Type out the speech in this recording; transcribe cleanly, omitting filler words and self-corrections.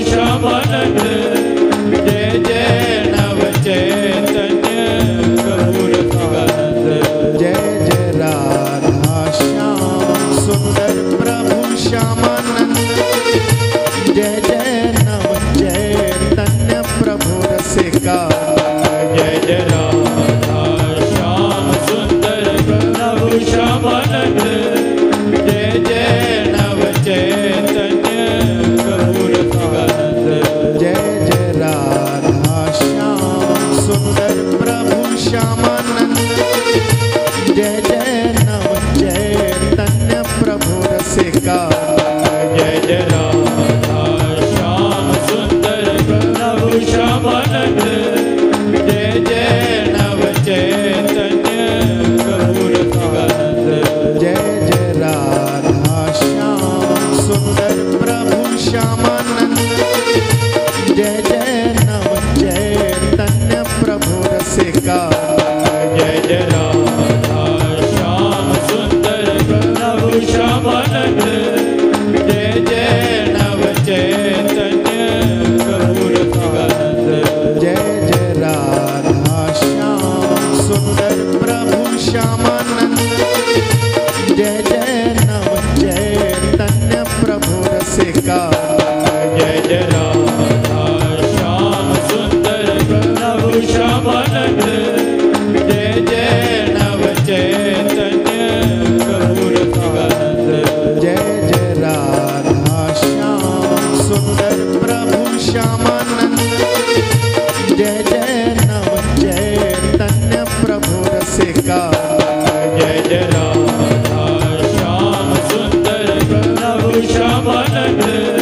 श्यामानंद जय जय नव चैतन्य प्रभु रसिकानंद जय जय राधा श्याम सुंदर प्रभु श्यामानंद जय जय नव चैतन्य प्रभु रसिकानंद जय जय राधा श्याम सुंदर प्रभु श्यामानंद जय जय नव चैतन्य प्रभु रसिकानंद जय जय राधा श्याम सुंदर प्रभु श्यामानंद जय जय नव चैतन्य प्रभु रसिकानंद जय जय राधा श्याम सुंदर प्रभु श्यामानंद जय जय नव चैतन्य प्रभु रसिकानंद जय जय राधा श्याम सुंदर प्रभु श्यामानंद जय जय नव चैतन्य प्रभु रसिकानंद जय जय राधा श्याम सुंदर प्रभु श्यामानंद जय जय नव चैतन्य प्रभु रसिकानंद जय जय राधा श्याम सुंदर प्रभु श्यामानंद जय जय नव चैतन्य प्रभु रसिकानंद जय जय राधा श्याम सुंदर प्रभु श्यामानंद जय जय नव चैतन्य प्रभु रसिकानंद जय जय राधा श्याम सुंदर प्रभु श्यामानंद जय जय नव चैतन्य प्रभु रसिकानंद जय जय राधा श्याम सुंदर प्रभु श्यामानंद